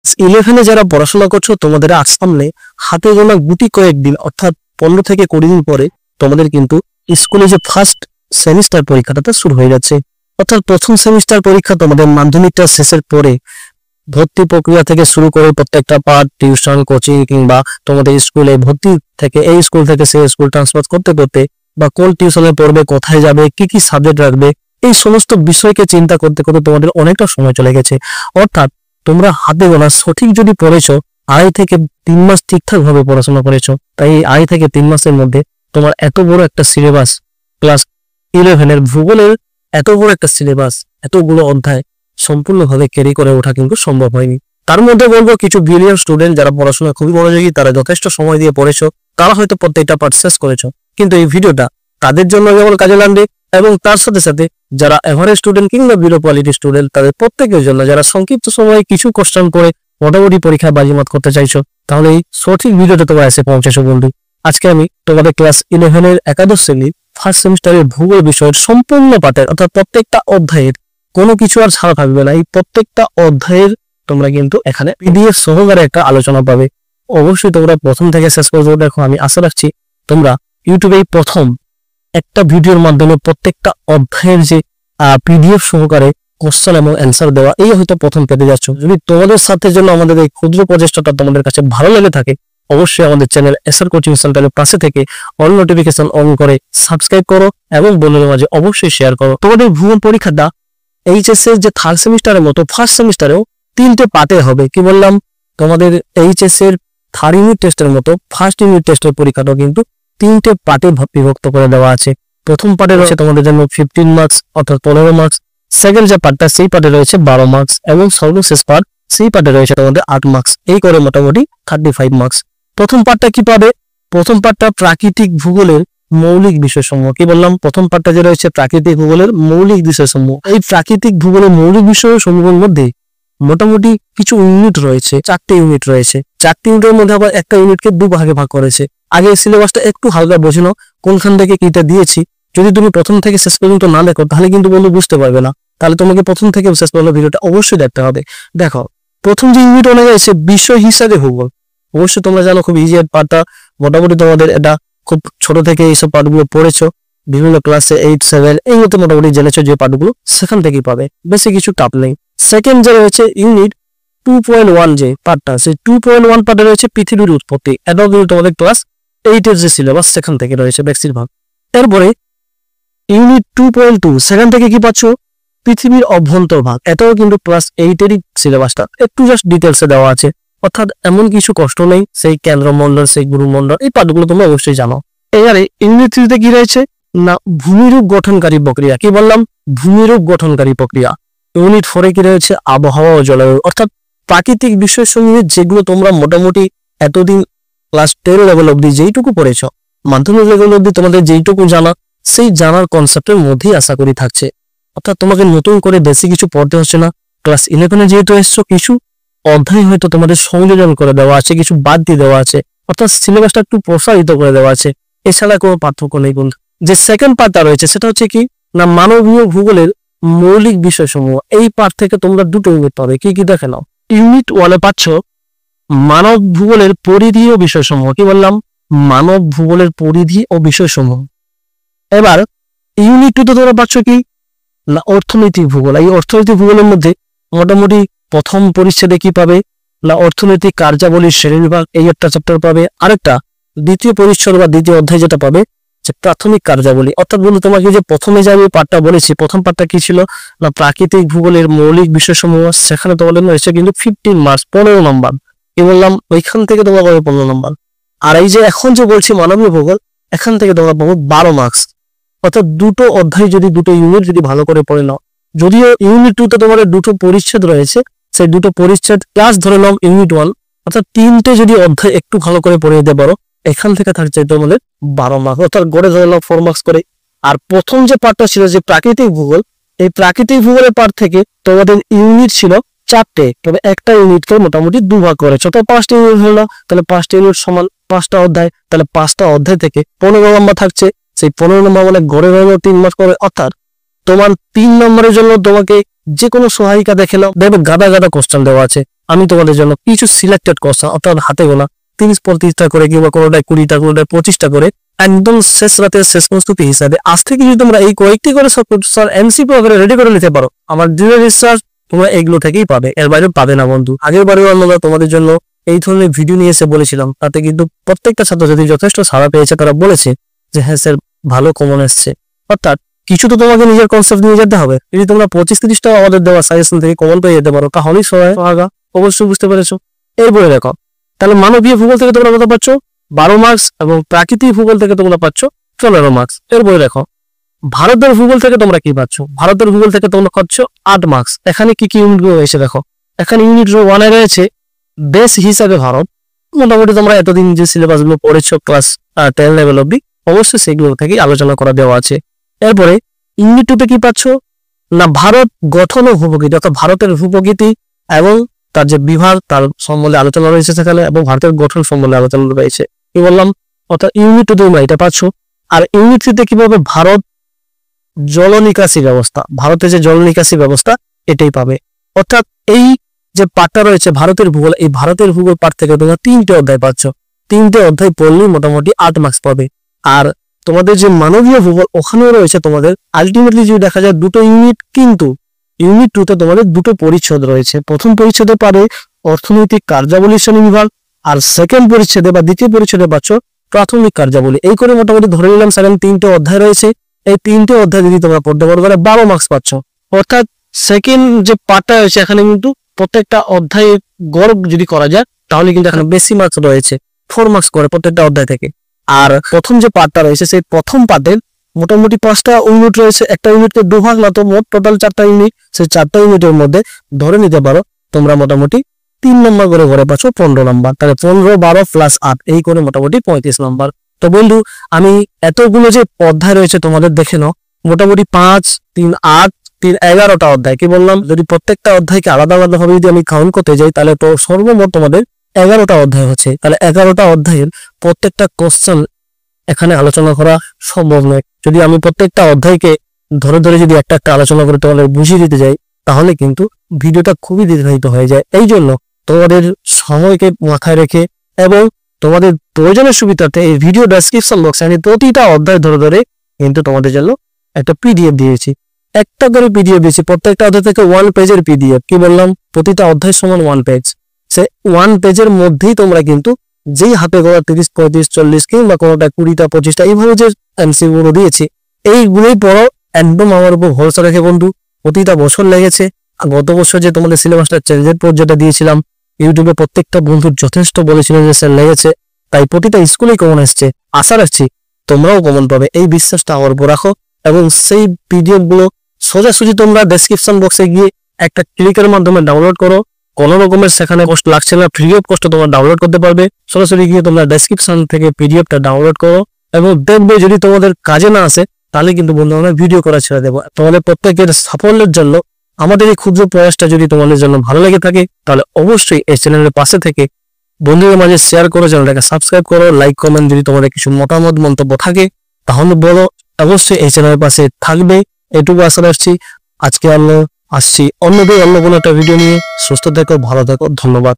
11-এ যারা পড়াশোনা করছো তোমাদের আজ সামনে হাতে গোনা গুটি কয়েকদিন অর্থাৎ 15 থেকে 20 দিন পরে তোমাদের কিন্তু স্কুলে যে ফার্স্ট সেমিস্টার পরীক্ষাটা শুরু হয়ে যাচ্ছে। অর্থাৎ প্রথম সেমিস্টার পরীক্ষা তোমাদের মাধ্যমিকটা শেষের পরে ভর্তি প্রক্রিয়া থেকে শুরু করে প্রত্যেকটা পার্ট, টিউশন, কোচিং কিংবা তোমাদের স্কুলে ভর্তি থেকে এই স্কুল থেকে সেই স্কুল ট্রান্সফার করতে করতে বা কোন টিউশনে পড়বে, কোথায় যাবে, কি কি সাবজেক্ট রাখবে, এই সমস্ত বিষয়কে চিন্তা করতে করতে তোমাদের অনেকটা সময় চলে গেছে। অর্থাৎ তোমরা হাতে গোনা সঠিক যদি পড়েছো 2.5 থেকে 3 মাস ঠিকঠাক ভাবে পড়াশোনা করেছো, তাই এই 2.5 থেকে 3 মাসের মধ্যে তোমার এত বড় একটা সিলেবাস, ক্লাস 11-এর ভূগোলের এত বড় একটা সিলেবাস, এতগুলো অধ্যায় সম্পূর্ণভাবে ক্যারি করে ওঠা কিন্তু সম্ভব হয়নি। তার মধ্যে বলবো কিছু ব্রিলিয়ান্ট স্টুডেন্ট যারা পড়াশোনা খুবই মনোযোগী, তারা যথেষ্ট সময় দিয়ে পড়েছো, তারা হয়তো প্রত্যেকটা পার্ট শেষ করেছো, কিন্তু এই ভিডিওটা তাদের জন্য কেবল কাজে লাগবে এবং তার সাথে সাথে যারা এভারেজ স্টুডেন্ট কিংবা বিলো কোয়ালিটি স্টুডেন্ট তাদের প্রত্যেকের জন্য, যারা সংক্ষিপ্ত সময়ে কিছু কোশ্চেন করে মোটামুটি পরীক্ষায় বাজিমাত করতে চাইছো, তাহলে এই সঠিক ভিডিওটা তোমরা এসে পৌঁছেছো বন্ধু। আজকে আমি তোমাদের ক্লাস 11-এর একাদশ শ্রেণীর ফার্স্ট সেমিস্টারের ভূগোল বিষয়ের সম্পূর্ণ পাঠের অর্থাৎ প্রত্যেকটা অধ্যায়ের কোনো কিছু আর ছাড়া থাকবে না, এই প্রত্যেকটা অধ্যায়ের তোমরা কিন্তু এখানে পিডিএফ সহকারে একটা আলোচনা পাবে। অবশ্যই তোমরা প্রথম থেকে শেষ পর্যন্ত দেখো। আমি আশা রাখছি তোমরা ইউটিউবে প্রথম একটা ভিডিওর মাধ্যমে প্রত্যেকটা অধ্যায়ের যে পিডিএফ সহকারে কোশ্চেন এবং অ্যান্সার দেওয়া, এই হয়তো প্রথম পেতে যাচ্ছ। যদি তোমাদের সাথে জন্য আমাদের এই ক্ষুদ্র প্রচেষ্টাটা তোমাদের কাছে ভালো লেগে থাকে, অবশ্যই আমাদের চ্যানেল এসআর কোচিং সেন্টারের পাশে থেকে অল নোটিফিকেশন অন করে সাবস্ক্রাইব করো এবং বন্ধুদের মাঝে অবশ্যই শেয়ার করো। তোমাদের ভূগোল পরীক্ষাটা এইচএস এর যে থার্ড সেমিস্টারের মতো ফার্স্ট সেমিস্টারেও 3টে পার্টে হবে। কি বললাম, তোমাদের এইচএস এর থার্ড ইউনিট টেস্টের মতো ফার্স্ট ইউনিট টেস্টের পরীক্ষাটাও কিন্তু 3টে পার্টে বিভক্ত করে দেওয়া আছে। প্রথম পার্টে রয়েছে তোমাদের জন্য 15 মার্কস অর্থাৎ 15 মার্কস, সেকেন্ড যে পার্টটা সেই পার্টে রয়েছে 12 মার্কস এবং সর্বশেষ পার্ট সেই পার্টে রয়েছে তোমাদের 8 মার্কস, এই করে মোটামুটি 35 মার্কস। প্রথম পার্টটা কি পাবে? প্রথম পার্টটা প্রাকৃতিক ভূগোলের মৌলিক বিষয়সমূহ। কি বললাম, প্রথম পার্টটা যে রয়েছে প্রাকৃতিক ভূগোলের মৌলিক বিষয়সমূহ। এই প্রাকৃতিক ভূগোলের মৌলিক বিষয়সমূহের মধ্যে মোটামুটি কিছু ইউনিট রয়েছে, 4টে ইউনিট রয়েছে। 4টে ইউনিটের মধ্যে আবার একটা ইউনিটকে 2 ভাগে ভাগ করেছে। আগে সিলেবাসটা একটু হালকা বোঝে নাও, কোনখান থেকে কিটা দিয়েছি। যদি তুমি প্রথম থেকে শেষ পর্যন্ত না দেখো তাহলে কিন্তু বন্ধু বুঝতে পারবে না, তাহলে তোমাকে প্রথম থেকে শেষ পর্যন্ত ভিডিওটা অবশ্যই দেখতে হবে। দেখো, প্রথম যে ইউনিট অনেক আছে বিষয় হিসাবে ভূগোল। অবশ্যই তোমরা জানো খুব ইজি পার্টটা, মোটামুটি তোমাদের এটা খুব ছোট থেকে এইসব পার্টগুলো পড়েছো, বিভিন্ন ক্লাসে 8, 7 এই মতো মোটামুটি জেনেছো যে পার্টগুলো, সেখান থেকেই পাবে, বেশি কিছু টাপ নেই। সেকেন্ড যে রয়েছে ইউনিট 2.1 যে পার্টটা, সেই 2.1 পার্টে রয়েছে পৃথিবীর উৎপত্তি। এটাও কিন্তু তোমাদের ক্লাস 8 এর যে সিলেবাস সেখান থেকে রয়েছে বেশিরভাগ। এরপরে ইউনিট 2.2 সেখান থেকে কি পাচ্ছ? পৃথিবীর অভ্যন্তর ভাগ। এটাও কিন্তু ক্লাস 8 এরই সিলেবাসটা, একটু জাস্ট ডিটেলসে দেওয়া আছে। অর্থাৎ এমন কিছু কষ্ট নেই, সেই কেন্দ্রমণ্ডল, সেই গুরুমণ্ডল, এই পাঠগুলো তোমরা অবশ্যই জানো। এবারে ইউনিট 3-তে কি রয়েছে না ভূমিরূপ গঠনকারী প্রক্রিয়া। কি বললাম, ভূমিরূপ গঠনকারী প্রক্রিয়া। ইউনিট 4-এ কি রয়েছে আবহাওয়া ও জলবায়ু। অর্থাৎ প্রাকৃতিক বিষয়সমূহ যেগুলো তোমরা মোটামুটি এতদিন ক্লাস 10 লেভেল অব্দি যেইটুকু পড়েছ, মাধ্যমিক লেভেল অব্দি তোমাদের যেইটুকু জানা, সেই জানার কনসেপ্টের মধ্যেই আশা করি থাকছে। অর্থাৎ তোমাকে নতুন করে বেশি কিছু পড়তে হচ্ছে না। ক্লাস 11-এ যেহেতু এসছো, কিছু অধ্যায় হয়তো তোমাদের সংযোজন করে দেওয়া আছে, কিছু বাদ দিয়ে দেওয়া আছে, অর্থাৎ সিলেবাসটা একটু প্রসারিত করে দেওয়া আছে। এছাড়া কোনো পার্থক্য নেই বন্ধু। যে সেকেন্ড পার্টটা রয়েছে সেটা হচ্ছে কি না মানবীয় ভূগোলের মৌলিক বিষয়সমূহ। এই পার্ট থেকে তোমরা 2টো ইউনিট পাবে। কি কি দেখে নাও, ইউনিট 1-এ পাচ্ছ মানব ভূগোলের পরিধি ও বিষয়সমূহ। কি বললাম, মানব ভূগোলের পরিধি ও বিষয়সমূহ। এবার ইউনিট 2-তে তোমরা পাচ্ছ কি না অর্থনৈতিক ভূগোল। এই অর্থনৈতিক ভূগোলের মধ্যে মোটামুটি প্রথম পরিচ্ছেদে কি পাবে না অর্থনৈতিক কার্যাবলীর শ্রেণীবিভাগ, এই একটা চ্যাপ্টার পাবে। আরেকটা দ্বিতীয় পরিচ্ছদ বা দ্বিতীয় অধ্যায় যেটা পাবে যে প্রাথমিক কার্যাবলী। অর্থাৎ বন্ধু তোমাকে যে প্রথমে যে আমি পার্টটা বলেছি, প্রথম পার্টটা কি ছিল না প্রাকৃতিক ভূগোলের মৌলিক বিষয়সমূহ, সেখানে তোমাদের রয়েছে কিন্তু 15 মার্কস, 15 নম্বর। কি বললাম, ওইখান থেকে তোমরা পাবে 15 নম্বর। আর এই যে এখন যে বলছি মানবীয় ভূগোল, এখান থেকে তোমরা পাবো 12 মার্কস। অর্থাৎ 2টো অধ্যায় যদি 2টো ইউনিট যদি ভালো করে পড়ে নাও, যদিও ইউনিট 2-তে তোমাদের 2টো পরিচ্ছেদ রয়েছে, সেই 2টো পরিচ্ছেদ ক্লাস ধরে নাও ইউনিট 1, অর্থাৎ 3টে যদি অধ্যায় একটু ভালো করে পড়ে দিতে পারো, এখান থেকে থাকছে তোমাদের 12 মার্কস, অর্থাৎ গড়ে ধরে নাও 4 মার্কস করে। আর প্রথম যে পার্টটা ছিল যে প্রাকৃতিক ভূগোল, এই প্রাকৃতিক ভূগোলের পার্ট থেকে তোমাদের ইউনিট ছিল 4টে, তবে একটা ইউনিটকে মোটামুটি 2 ভাগ করেছে। তো 5টা ইউনিট হলো, তাহলে 5টা ইউনিট সমান 5টা অধ্যায়, তাহলে 5টা অধ্যায় থেকে 15 নম্বর থাকছে। সেই 15 নম্বর মানে গড়ে ধরে 3 মার্কস করে। অর্থাৎ তোমার 3 নম্বরের জন্য তোমাকে যে কোনো সহায়িকা দেখে নাও, দেখবে গাদা গাদা কোশ্চেন দেওয়া আছে। আমি তোমাদের জন্য কিছু সিলেক্টেড কোশ্চেন, অর্থাৎ হাতে গোনা 30-35টা করে কিংবা কোনোটায় 20টা, কোনোটায় 25টা করে, একদম শেষ রাতের শেষ প্রস্তুতি হিসাবে আজ থেকে যদি তোমরা এই কয়েকটি করে এমসিকিউ করে রেডি করে নিতে পারো, আমার দৃঢ় বিশ্বাস তোমরা এগুলো থেকেই পাবে, এর বাইরে পাবে না বন্ধু। আগের বারেও আমরা তোমাদের জন্য এই ধরনের ভিডিও নিয়ে এসে বলেছিলাম, তাতে কিন্তু প্রত্যেকটা ছাত্রছাত্রী যথেষ্ট সাড়া পেয়েছে। তারা বলেছে যে হ্যাঁ স্যার ভালো কমন এসছে। অর্থাৎ কিছু তো তোমাকে নিজের কনসেপ্ট নিয়ে যেতে হবে। যদি তোমরা 25-30টা আমাদের দেওয়া সাজেশন থেকে কমন পেয়ে যেতে পারো, তাহলেই সহায় আগা। অবশ্যই বুঝতে পেরেছো। এরপরে দেখো, তাহলে মানবীয় ভূগোল থেকে তোমরা কত পাচ্ছ? 12 মার্কস, এবং প্রাকৃতিক ভূগোল থেকে তোমরা পাচ্ছ 15 মার্কস। এরপরে দেখো, ভারতের ভূগোল থেকে তোমরা কি পাচ্ছ? ভারতের ভূগোল থেকে তোমরা পাচ্ছ 8 মার্কস। এখানে কি কি ইউনিটগুলো রয়েছে দেখো। এখানে ইউনিট 1 এ রয়েছে দেশ হিসাবে ভারত। মোটামুটি তোমরা এতদিন যে সিলেবাস গুলো পড়েছো ক্লাস 10 লেভেল অব্দি, অবশ্যই সেগুলো থেকে আলোচনা করা দেওয়া আছে। এরপরে ইউনিট 2 তে কি পাচ্ছ না, ভারত গঠন ও ভূপ্রকৃতি, অর্থাৎ ভারতের ভূপ্রকৃতি এবং তার যে বিভাগ তার সম্বন্ধে আলোচনা রয়েছে সেখানে, এবং ভারতের গঠন সম্বন্ধে আলোচনা রয়েছে। কি বললাম? অর্থাৎ ইউনিট 2 তোমরা এটা পাচ্ছ। আর ইউনিট 3 তে কিভাবে ভারত জল নিকাশি ব্যবস্থা, ভারতের যে জল নিকাশি ব্যবস্থা এটাই পাবে। অর্থাৎ এই যে পাঠটা রয়েছে ভারতের ভূগোল, এই ভারতের ভূগোল পাঠ থেকে তোমরা 3টে অধ্যায় পাচ্ছ। 3টে অধ্যায় পড়লেই মোটামুটি 8 মার্কস পাবে। আর তোমাদের যে মানবীয় ভূগোল ওখানেও রয়েছে তোমাদের আলটিমেটলি যদি দেখা যায় 2টো ইউনিট, কিন্তু ইউনিট 2 তে তোমাদের 2টো পরিচ্ছেদ রয়েছে। প্রথম পরিচ্ছেদে পাবে অর্থনৈতিক কার্যাবলী শ্রেণী বিভাগ, আর সেকেন্ড পরিচ্ছেদে বা দ্বিতীয় পরিচ্ছেদে পাচ্ছ প্রাথমিক কার্যাবলী। এই করে মোটামুটি ধরে নিলাম 3টে অধ্যায় রয়েছে। এই 3টে অধ্যায় যদি তোমরা পড়তে পারো তাহলে 12 মার্কস পাচ্ছ। অর্থাৎ সেকেন্ড যে পার্টটা রয়েছে এখানে কিন্তু প্রত্যেকটা অধ্যায়ে গড় যদি করা যায় তাহলে কিন্তু এখানে বেশি মার্কস রয়েছে, 4 মার্কস করে প্রত্যেকটা অধ্যায় থেকে। আর প্রথম যে পার্টটা রয়েছে সেই প্রথম পার্টের মোটামুটি 5টা ইউনিট রয়েছে। একটা ইউনিটকে 2 ভাগ না তো মোট টোটাল 4টা ইউনিট। সেই 4টা ইউনিটের মধ্যে ধরে নিতে পারো তোমরা মোটামুটি 3 নম্বর করে ঘরে পাচ্ছ 15 নম্বর। তাহলে 15, 12 প্লাস 8 এই করে মোটামুটি 35 নম্বর। তো বন্ধু, আমি এতগুলো যে অধ্যায় রয়েছে তোমাদের দেখে নাও, মোটামুটি 5, 3, 8, 3, 11টা অধ্যায়। কি বললাম? যদি প্রত্যেকটা অধ্যায়কে আলাদা আলাদা ভাবে যদি আমি কাউন্ট করতে যাই তাহলে তো সর্বমোট তোমাদের 11টা অধ্যায় হচ্ছে। তাহলে 11টা অধ্যায়ের প্রত্যেকটা কোশ্চেন এখানে আলোচনা করা সম্ভব নয়। যদি আমি প্রত্যেকটা অধ্যায়কে ধরে ধরে যদি একটা একটা আলোচনা করে তোমাদের বুঝিয়ে দিতে যাই তাহলে কিন্তু ভিডিওটা খুবই দীর্ঘায়িত হয়ে যায়। এই জন্য তোমাদের সময়কে মাথায় রেখে এবং তোমাদের প্রয়োজনের সুবিধার্থে এই ভিডিও ডেসক্রিপশন বক্সে আমি প্রতিটা অধ্যায় ধরে ধরে কিন্তু তোমাদের জন্য একটা পিডিএফ দিয়েছি। একটা করে পিডিএফ দিয়েছি, প্রত্যেকটা অধ্যায় থেকে 1 পেজের পিডিএফ। কি বললাম? প্রতিটা অধ্যায় সমান 1 পেজ। সে 1 পেজের মধ্যেই তোমরা কিন্তু যেই হাতে গোড়া 30, 35, 40 কিংবা কোনোটা 20টা 25টা এইভাবে যে এমসিকিউ গুলো দিয়েছি এইগুলোই পড়ো। একদম আমার উপর ভরসা রেখে বন্ধু। প্রতিটা বছর লেগেছে। গত বছর যে তোমাদের সিলেবাসটা চেঞ্জের পর যেটা দিয়েছিলাম, ইউটিউবে প্রত্যেকটা বন্ধুর যথেষ্ট বলেছিল যে স্যার লেগেছে, তাই প্রতিটা স্কুলেই কমন এসছে। আশা রাখছি তোমরাও কমন পাবে, এই বিশ্বাসটা আমার উপর রাখো। এবং সেই পিডিএফ গুলো সোজাসুজি তোমরা ডেসক্রিপশন বক্সে গিয়ে একটা ক্লিকের মাধ্যমে ডাউনলোড করো। কোনো রকমের সেখানে কষ্ট লাগছে না, ফ্রি অফ কষ্ট তোমরা ডাউনলোড করতে পারবে। সরাসরি গিয়ে তোমরা ডেসক্রিপশন থেকে পিডিএফটা ডাউনলোড করো এবং দেখবে যদি তোমাদের কাজে না আসে তাহলে কিন্তু বন্ধু আমরা ভিডিও করা ছেড়ে দেবো। তোমাদের প্রত্যেকের সাফল্যের জন্য আমাদের এই ক্ষুদ্র প্রয়াসটা যদি তোমাদের জন্য ভালো লেগে থাকে তাহলে অবশ্যই এই চ্যানেলের পাশে থেকে বন্ধুদের মাঝে শেয়ার করো, চ্যানেলটাকে সাবস্ক্রাইব করো, লাইক কমেন্ট যদি তোমাদের কিছু মতামত মন্তব্য থাকে তাহলে বলো। অবশ্যই এই চ্যানেলের পাশে থাকবে, এটুকু আশা রাখছি। আজকে আমরা আসছি অন্য কোনো একটা ভিডিও নিয়ে। সুস্থ থেকো, ভালো থেকো, ধন্যবাদ।